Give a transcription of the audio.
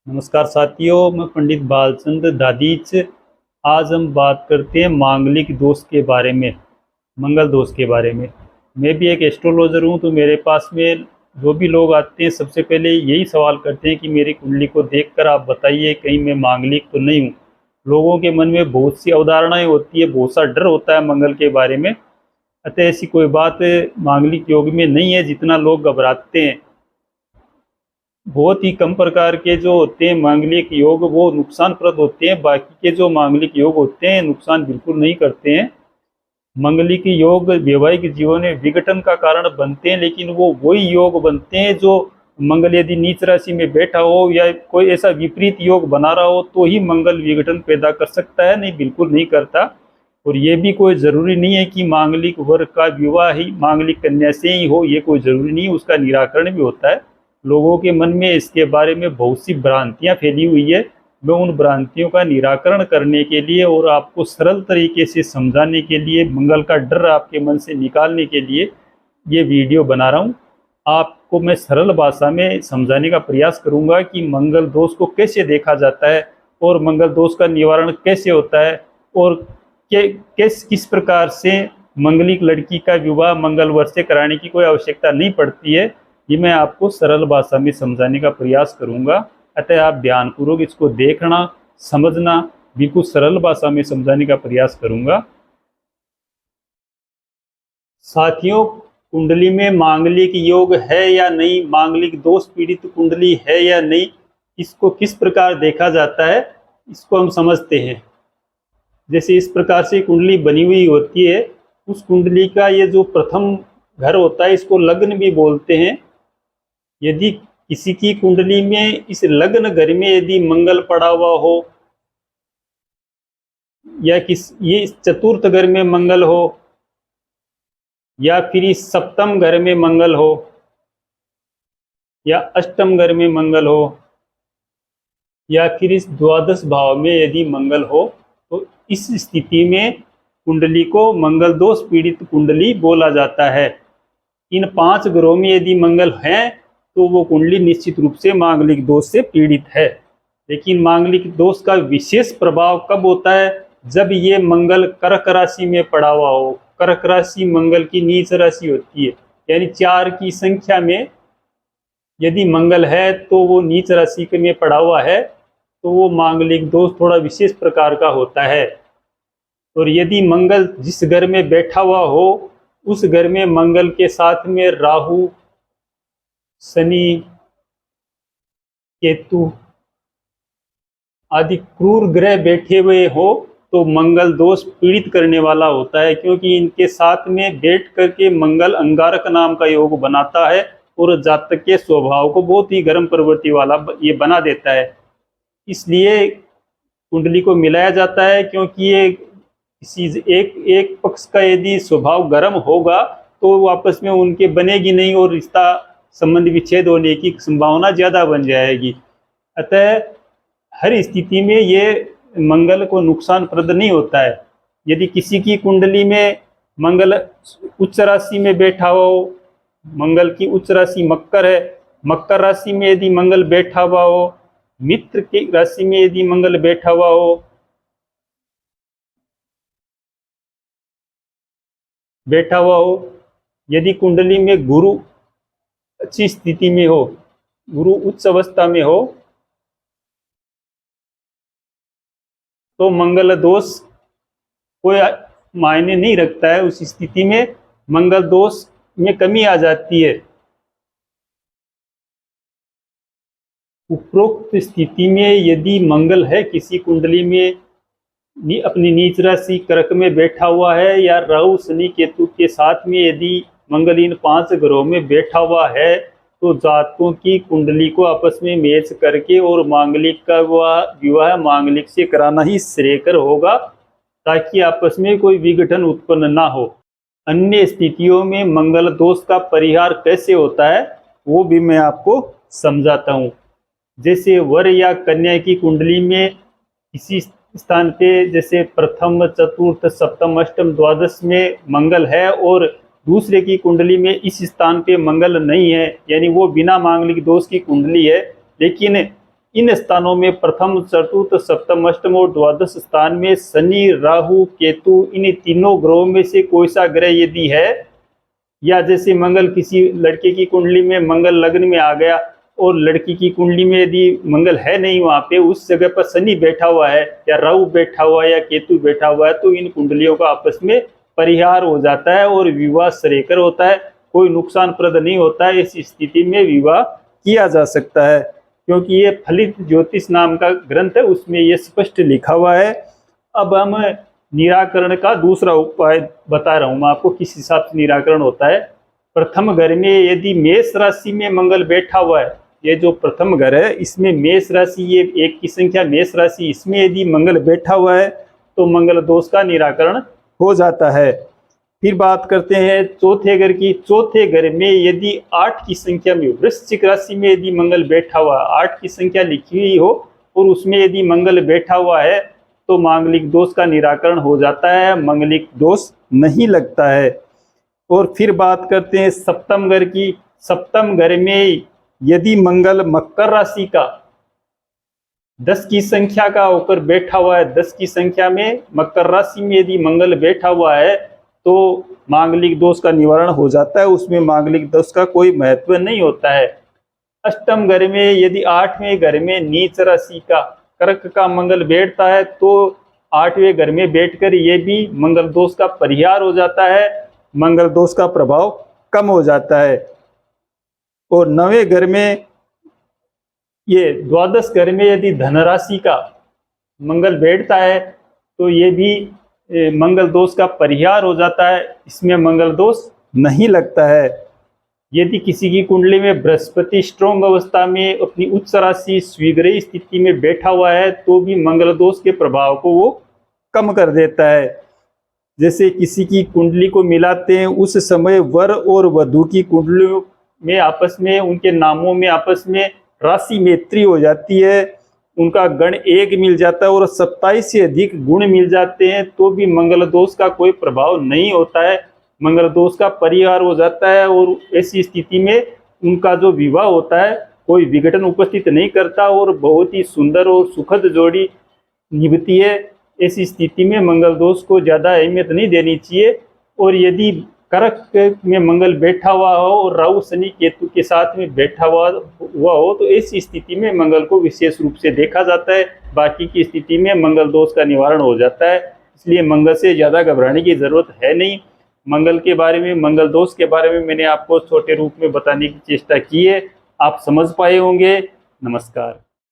नमस्कार साथियों, मैं पंडित बालचंद्र दादीच। आज हम बात करते हैं मांगलिक दोष के बारे में, मंगल दोष के बारे में। मैं भी एक एस्ट्रोलॉजर हूं, तो मेरे पास में जो भी लोग आते हैं सबसे पहले यही सवाल करते हैं कि मेरी कुंडली को देखकर आप बताइए कहीं मैं मांगलिक तो नहीं हूं। लोगों के मन में बहुत सी अवधारणाएं होती है, बहुत सा डर होता है मंगल के बारे में। अतः ऐसी कोई बात मांगलिक योग में नहीं है जितना लोग घबराते हैं। बहुत ही कम प्रकार के जो होते हैं मांगलिक योग वो नुकसानप्रद होते हैं, बाकी के जो मांगलिक योग होते हैं नुकसान बिल्कुल नहीं करते हैं। मांगलिक योग वैवाहिक जीवन में विघटन का कारण बनते हैं, लेकिन वो वही योग बनते हैं जो मंगल यदि नीच राशि में बैठा हो या कोई ऐसा विपरीत योग बना रहा हो तो ही मंगल विघटन पैदा कर सकता है, नहीं बिल्कुल नहीं करता। और ये भी कोई ज़रूरी नहीं है कि मांगलिक वर का विवाह ही मांगलिक कन्या से ही हो, ये कोई ज़रूरी नहीं, उसका निराकरण भी होता है। लोगों के मन में इसके बारे में बहुत सी भ्रांतियां फैली हुई है। मैं उन भ्रांतियों का निराकरण करने के लिए और आपको सरल तरीके से समझाने के लिए, मंगल का डर आपके मन से निकालने के लिए ये वीडियो बना रहा हूँ। आपको मैं सरल भाषा में समझाने का प्रयास करूँगा कि मंगल दोष को कैसे देखा जाता है और मंगल दोष का निवारण कैसे होता है और किस प्रकार से मंगलिक लड़की का विवाह मंगल वर से कराने की कोई आवश्यकता नहीं पड़ती है। ये मैं आपको सरल भाषा में समझाने का प्रयास करूंगा। अतः आप ध्यानपूर्वक इसको देखना, समझना, बिल्कुल सरल भाषा में समझाने का प्रयास करूंगा। साथियों, कुंडली में मांगलिक योग है या नहीं, मांगलिक दोष पीड़ित कुंडली है या नहीं, इसको किस प्रकार देखा जाता है इसको हम समझते हैं। जैसे इस प्रकार से कुंडली बनी हुई होती है, उस कुंडली का ये जो प्रथम घर होता है इसको लग्न भी बोलते हैं। यदि किसी की कुंडली में इस लग्न घर में यदि मंगल पड़ा हुआ हो या ये इस चतुर्थ घर में मंगल हो या फिर इस सप्तम घर में मंगल हो या अष्टम घर में मंगल हो या फिर इस द्वादश भाव में यदि मंगल हो, तो इस स्थिति में कुंडली को मंगल दोष पीड़ित कुंडली बोला जाता है। इन 5 ग्रहों में यदि मंगल हैं तो वो कुंडली निश्चित रूप से मांगलिक दोष से पीड़ित है। लेकिन मांगलिक दोष का विशेष प्रभाव कब होता है? जब ये मंगल कर्क राशि में पड़ा हुआ हो। कर्क राशि मंगल की नीच राशि होती है, यानी 4 की संख्या में यदि मंगल है तो वो नीच राशि में पड़ा हुआ है, तो वो मांगलिक दोष थोड़ा विशेष प्रकार का होता है। और यदि मंगल जिस घर में बैठा हुआ हो उस घर में मंगल के साथ में राहु, शनि, केतु आदि क्रूर ग्रह बैठे हुए हो तो मंगल दोष पीड़ित करने वाला होता है, क्योंकि इनके साथ में बैठ करके मंगल अंगारक नाम का योग बनाता है और जातक के स्वभाव को बहुत ही गर्म प्रवृत्ति वाला ये बना देता है। इसलिए कुंडली को मिलाया जाता है, क्योंकि ये किसी एक पक्ष का यदि स्वभाव गर्म होगा तो आपस में उनके बनेगी नहीं और रिश्ता संबंध विच्छेद होने की संभावना ज़्यादा बन जाएगी। अतः हर स्थिति में ये मंगल को नुकसानप्रद नहीं होता है। यदि किसी की कुंडली में मंगल उच्च राशि में बैठा हो, मंगल की उच्च राशि मकर है, मकर राशि में यदि मंगल बैठा हुआ हो, मित्र की राशि में यदि मंगल बैठा हुआ हो, यदि कुंडली में गुरु अच्छी स्थिति में हो, गुरु उच्च अवस्था में हो, तो मंगल दोष कोई मायने नहीं रखता है। उस स्थिति में मंगल दोष में कमी आ जाती है। उपरोक्त स्थिति में यदि मंगल है किसी कुंडली में अपनी नीच राशि कर्क में बैठा हुआ है या राहु शनि केतु के साथ में यदि मंगल इन 5 ग्रहों में बैठा हुआ है, तो जातकों की कुंडली को आपस में मैच करके और मांगलिक का विवाह मांगलिक से कराना ही श्रेयकर होगा, ताकि आपस में कोई विघटन उत्पन्न ना हो। अन्य स्थितियों में मंगल दोष का परिहार कैसे होता है वो भी मैं आपको समझाता हूँ। जैसे वर या कन्या की कुंडली में किसी स्थान पे जैसे प्रथम, चतुर्थ, सप्तम, अष्टम, द्वादश में मंगल है और दूसरे की कुंडली में इस स्थान पे मंगल नहीं है, यानी वो बिना मांगलिक दोष की कुंडली है, लेकिन इन स्थानों में प्रथम, चतुर्थ, सप्तम, अष्टम और द्वादश स्थान में शनि, राहु, केतु, इन तीनों ग्रहों में से कोई सा ग्रह यदि है, या जैसे मंगल किसी लड़के की कुंडली में मंगल लग्न में आ गया और लड़की की कुंडली में यदि मंगल है नहीं वहां पे, उस जगह पर शनि बैठा हुआ है या राहु बैठा हुआ है या केतु बैठा हुआ है, तो इन कुंडलियों का आपस में परिहार हो जाता है और विवाह श्रेयकर होता है, कोई नुकसानप्रद नहीं होता है। इस स्थिति में विवाह किया जा सकता है, क्योंकि ये फलित ज्योतिष नाम का ग्रंथ है, उसमें ये स्पष्ट लिखा हुआ है। अब हम निराकरण का दूसरा उपाय बता रहा हूं मैं आपको, किस हिसाब से निराकरण होता है। प्रथम घर में यदि मेष राशि में मंगल बैठा हुआ है, ये जो प्रथम घर है इसमें मेष राशि, ये एक की संख्या मेष राशि, इसमें यदि मंगल बैठा हुआ है तो मंगल दोष का निराकरण हो जाता है। फिर बात करते हैं चौथे घर की। चौथे घर में यदि 8 की संख्या में, वृश्चिक राशि में यदि मंगल बैठा हुआ है, 8 की संख्या लिखी हुई हो और उसमें यदि मंगल बैठा हुआ है तो मांगलिक दोष का निराकरण हो जाता है, मांगलिक दोष नहीं लगता है। और फिर बात करते हैं सप्तम घर की। सप्तम घर में यदि मंगल मकर राशि का 10 की संख्या का होकर बैठा हुआ है, 10 की संख्या में मकर राशि में यदि मंगल बैठा हुआ है तो मांगलिक दोष का निवारण हो जाता है, उसमें मांगलिक दोष का कोई महत्व नहीं होता है। अष्टम घर में यदि 8वें घर में नीच राशि का कर्क का मंगल बैठता है तो 8वें घर में बैठकर ये भी मंगल दोष का परिहार हो जाता है, मंगल दोष का प्रभाव कम हो जाता है। और 9वें घर में, ये द्वादश घर में यदि धनराशि का मंगल बैठता है तो ये भी मंगल दोष का परिहार हो जाता है, इसमें मंगल दोष नहीं लगता है। यदि किसी की कुंडली में बृहस्पति स्ट्रॉन्ग अवस्था में अपनी उच्च राशि स्वीग्रही स्थिति में बैठा हुआ है तो भी मंगल दोष के प्रभाव को वो कम कर देता है। जैसे किसी की कुंडली को मिलाते हैं उस समय वर और वधू की कुंडलियों में आपस में, उनके नामों में आपस में राशि मैत्री हो जाती है, उनका गण एक मिल जाता है और 27 से अधिक गुण मिल जाते हैं तो भी मंगल दोष का कोई प्रभाव नहीं होता है, मंगल दोष का परिहार हो जाता है। और ऐसी स्थिति में उनका जो विवाह होता है कोई विघटन उपस्थित नहीं करता और बहुत ही सुंदर और सुखद जोड़ी निभती है। ऐसी स्थिति में मंगल दोष को ज़्यादा अहमियत नहीं देनी चाहिए। और यदि कर्क में मंगल बैठा हुआ हो और राहु शनि केतु के साथ में बैठा हुआ हो तो ऐसी स्थिति में मंगल को विशेष रूप से देखा जाता है, बाकी की स्थिति में मंगल दोष का निवारण हो जाता है। इसलिए मंगल से ज़्यादा घबराने की जरूरत है नहीं। मंगल के बारे में, मंगल दोष के बारे में मैंने आपको छोटे रूप में बताने की चेष्टा की है, आप समझ पाए होंगे। नमस्कार।